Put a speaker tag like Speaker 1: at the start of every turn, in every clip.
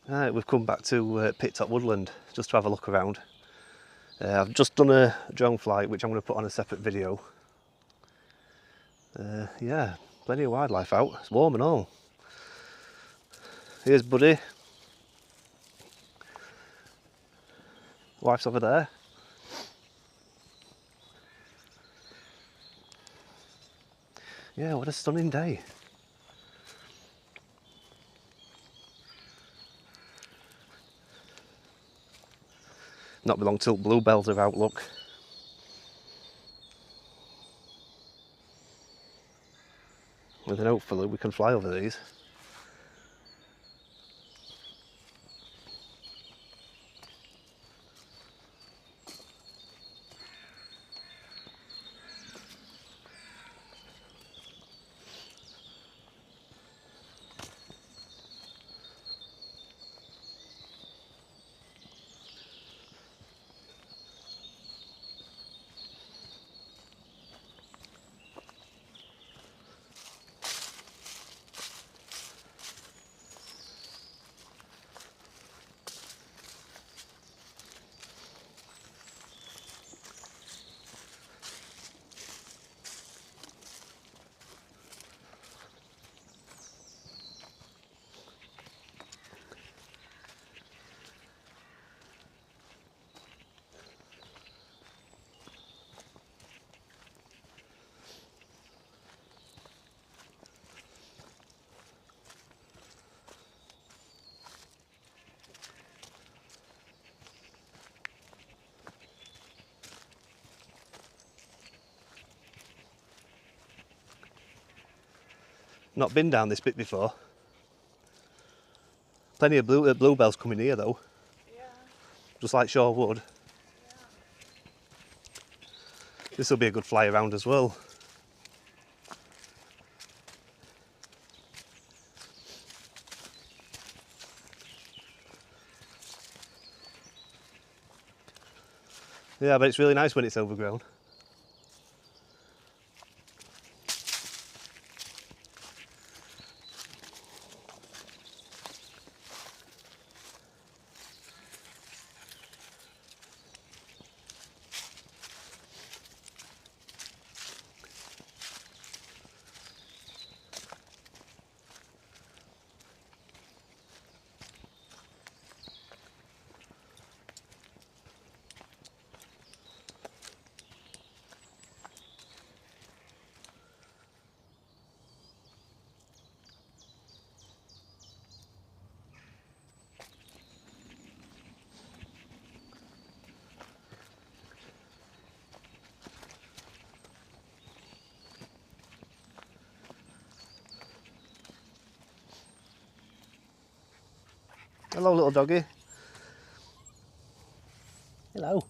Speaker 1: Right, we've come back to Pit Top Woodland just to have a look around. I've just done a drone flight which I'm going to put on a separate video. Yeah, plenty of wildlife out, it's warm and all. Here's Buddy. Wife's over there. Yeah, what a stunning day. Not be long till bluebells are out, look. And then hopefully we can fly over these. Not been down this bit before. Plenty of bluebells coming here though.
Speaker 2: Yeah.
Speaker 1: Just like Shaw Wood.
Speaker 2: Yeah.
Speaker 1: This will be a good fly around as well. Yeah, but it's really nice when it's overgrown. Hello, little doggy. Hello.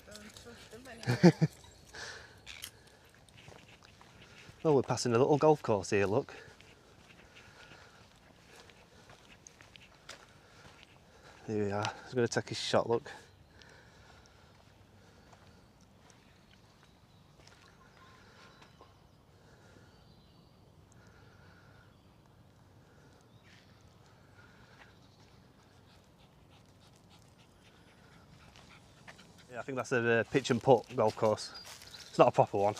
Speaker 2: Don't push them anymore.
Speaker 1: Oh, we're passing a little golf course here, look. Here we are. He's going to take his shot, look. Yeah, I think that's a pitch and putt golf course. It's not a proper one.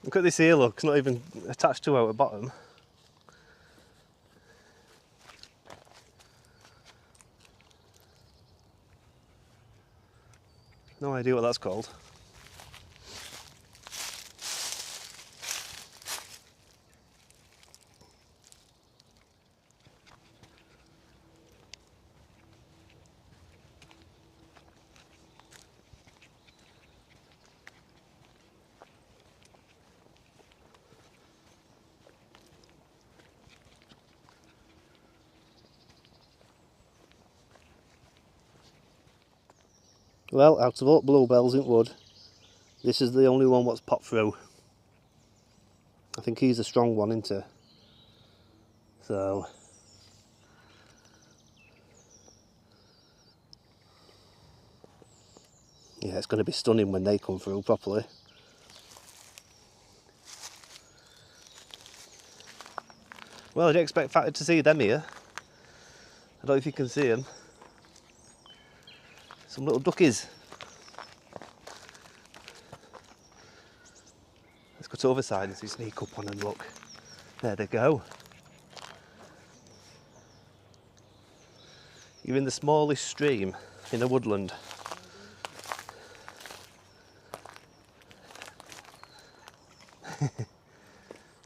Speaker 1: Look at this here, look, it's not even attached to out the bottom. No idea what that's called. Well, out of all bluebells in wood, this is the only one what's popped through. I think he's a strong one, isn't he? So yeah, it's going to be stunning when they come through properly. Well, I didn't expect to see them here. I don't know if you can see them. Some little duckies. Let's go to the other side and see, sneak up on and look. There they go. You're in the smallest stream in a woodland.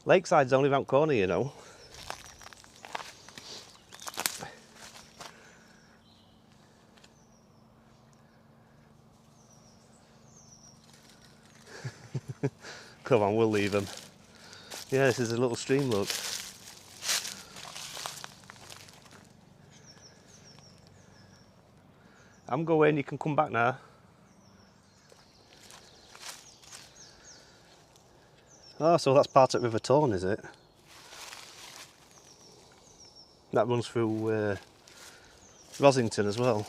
Speaker 1: Lakeside's only round corner, you know. Come on, we'll leave them. Yeah, this is a little stream, look. I'm going, you can come back now. Oh, so that's part of River Torn, is it? That runs through Rosington as well.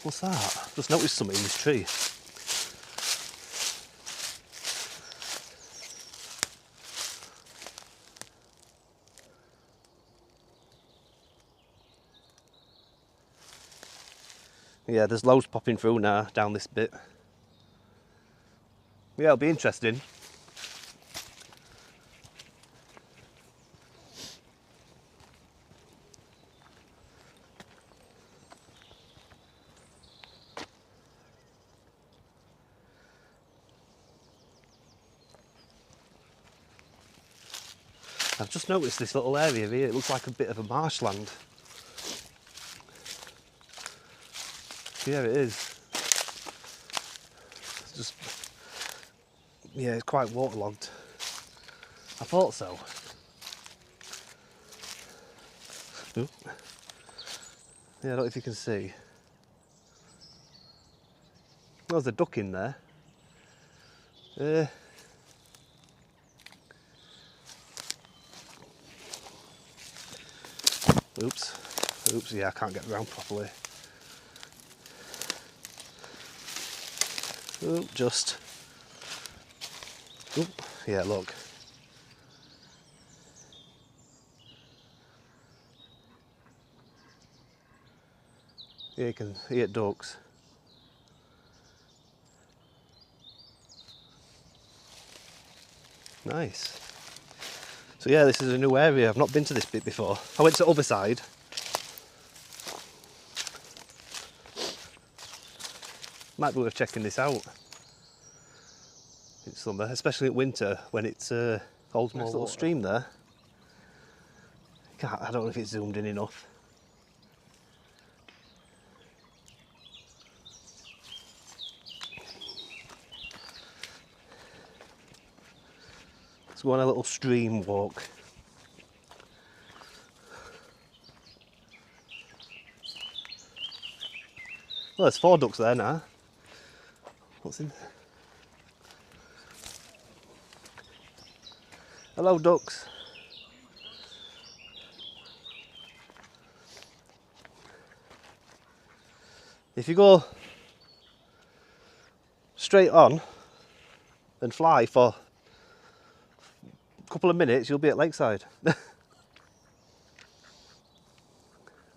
Speaker 1: What's that? Just noticed something in this tree. Yeah, there's loads popping through now down this bit. Yeah, it'll be interesting. I've just noticed this little area here, it looks like a bit of a marshland. Yeah, it is. It's just, yeah, it's quite waterlogged. I thought so. Ooh. Yeah, I don't know if you can see. There's a duck in there. Oops, yeah, I can't get around properly. Oop, just. Oop, yeah, look. Yeah, you can hear ducks. Nice. So yeah, this is a new area. I've not been to this bit before. I went to the other side. Might be worth checking this out in summer, especially in winter when it's holds more. Nice little stream there. I don't know if it's zoomed in enough. Let's go on a little stream walk. Well, there's 4 ducks there now. What's in there? Hello, ducks. If you go straight on and fly for a couple of minutes, you'll be at Lakeside. Well,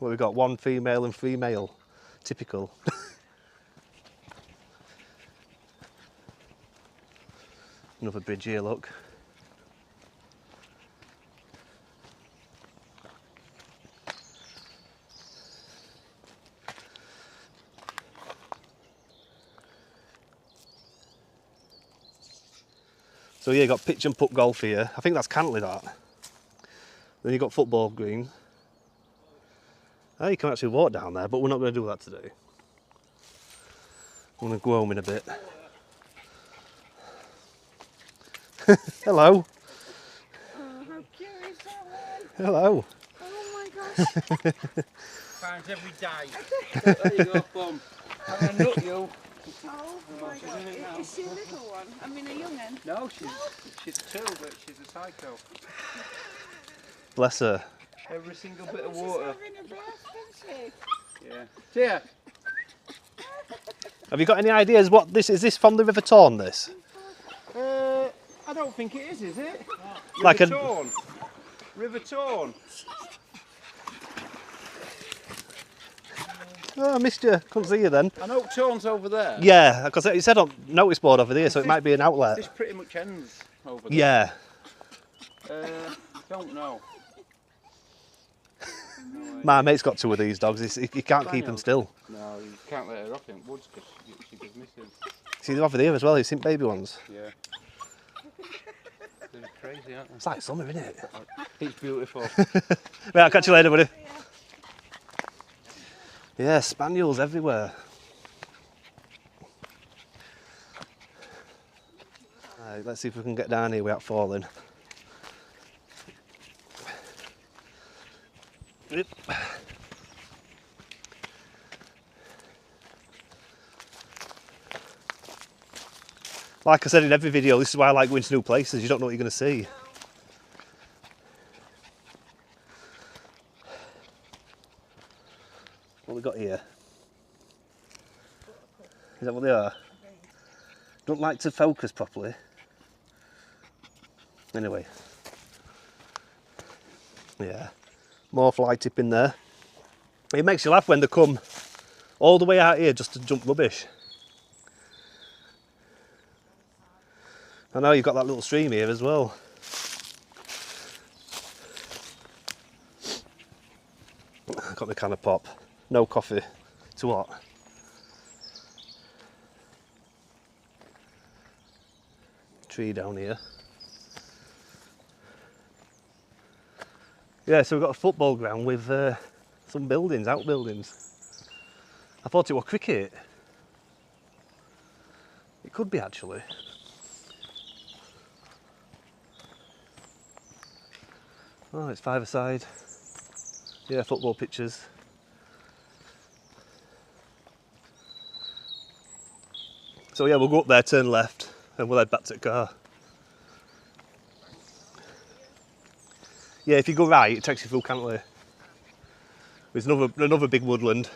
Speaker 1: we've got 1 female and 3 male, typical. Another bridge here, look. So yeah, you got pitch and putt golf here. I think that's Cantley, that. Then you got football green. Oh, you can actually walk down there, but we're not going to do that today. I'm going to go home in a bit. Hello.
Speaker 2: Oh, how cute is that one?
Speaker 1: Hello.
Speaker 2: Oh my gosh.
Speaker 3: Finds every day. There you go, Plum. I'm gonna nut you.
Speaker 2: Oh my God. Is she a little one? I mean a young one?
Speaker 3: No, she's 2, but she's a psycho.
Speaker 1: Bless her.
Speaker 3: Every single bit of
Speaker 2: She's
Speaker 3: water.
Speaker 2: having a birth, isn't she?
Speaker 3: Yeah. Dear.
Speaker 1: Have you got any ideas what this is? This from the River Torn, this?
Speaker 3: I don't think it is it?
Speaker 1: Like
Speaker 3: River Torn. River Torn.
Speaker 1: Oh, I missed you. Couldn't see you then.
Speaker 3: I know Torn's over there.
Speaker 1: Yeah, because it said on notice board over there, so it might be an outlet.
Speaker 3: This pretty much ends over there.
Speaker 1: Yeah.
Speaker 3: Don't know.
Speaker 1: My mate's got 2 of these dogs. He can't keep them still.
Speaker 3: No, you can't let her off in woods because she goes missing.
Speaker 1: See, they're over there as well. You've seen baby ones.
Speaker 3: Yeah. They're crazy, aren't they?
Speaker 1: It's like summer, isn't it?
Speaker 3: It's beautiful.
Speaker 1: Right, I'll catch you later, buddy. Yeah, spaniels everywhere. Right, let's see if we can get down here without falling. Yep. Like I said in every video, this is why I like going to new places. You don't know what you're going to see. What we got here? Is that what they are? Don't like to focus properly. Anyway. Yeah. More fly tip in there. It makes you laugh when they come all the way out here just to jump rubbish. I know you've got that little stream here as well. Got my can of pop. No coffee. To what? Tree down here. Yeah, so we've got a football ground with some buildings, outbuildings. I thought it was cricket. It could be actually. Oh, it's 5-a-side. Yeah, football pitches. So yeah, we'll go up there, turn left, and we'll head back to the car. Yeah, if you go right, it takes you through Cantley. There's another big woodland.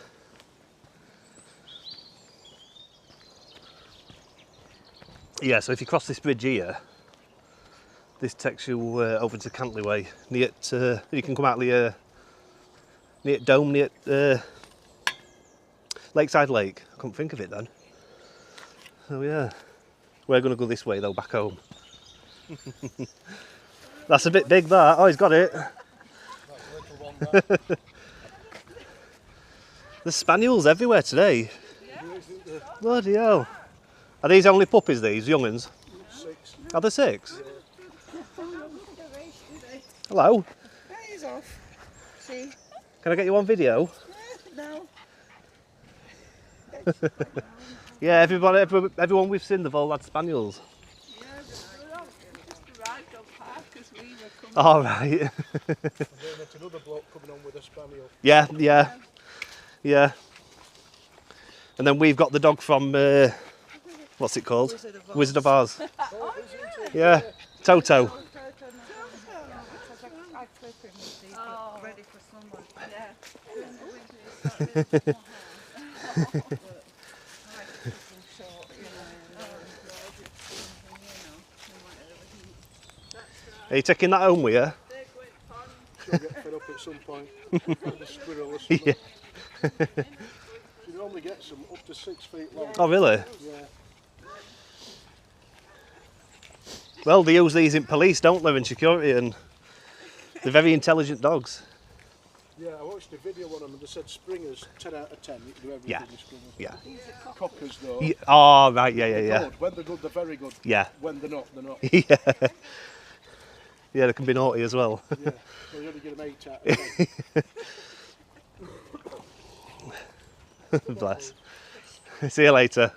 Speaker 1: Yeah, so if you cross this bridge here, this takes you over to Cantley Way. Near you can come out near Dome, near Lakeside Lake. I couldn't think of it then. So yeah, we're going to go this way though, back home. That's a bit big that. Oh, he's got it. There's spaniels everywhere today.
Speaker 2: Yeah.
Speaker 1: Bloody hell. Are these only puppies, these young'uns?
Speaker 4: 6.
Speaker 1: Are there 6?
Speaker 2: Yeah.
Speaker 1: Hello.
Speaker 2: He's off. See?
Speaker 1: Can I get you on video?
Speaker 2: No.
Speaker 1: Yeah, everyone we've seen, they've all had spaniels.
Speaker 2: Yeah, just arrived on park because we were coming.
Speaker 1: All right.
Speaker 4: And then there's another bloke coming on with a spaniel.
Speaker 1: Yeah. And then we've got the dog from, what's it called? Wizard of Oz.
Speaker 2: Oh,
Speaker 1: Yeah, Toto.
Speaker 2: I clip him, you see, ready for someone. Yeah.
Speaker 1: Are you taking that home with you?
Speaker 4: She'll get fed up at some point. Find a squirrel or something.
Speaker 1: Yeah.
Speaker 4: You normally get some up to 6 feet long.
Speaker 1: Oh, really?
Speaker 4: Yeah.
Speaker 1: Well, they use these in police, don't they, in security, and they're very intelligent dogs.
Speaker 4: Yeah, I watched a video on them and they said springers 10 out of 10. You can do everything
Speaker 1: Yeah.
Speaker 4: with springers.
Speaker 1: Yeah.
Speaker 4: Cockers though.
Speaker 1: Yeah. Oh, right, yeah.
Speaker 4: Good. When they're good, they're very good.
Speaker 1: Yeah.
Speaker 4: When they're not, they're not.
Speaker 1: Yeah. Yeah, they can be naughty as well.
Speaker 4: Yeah. Well, you only get them 8 out of 10.
Speaker 1: Bless. See you later.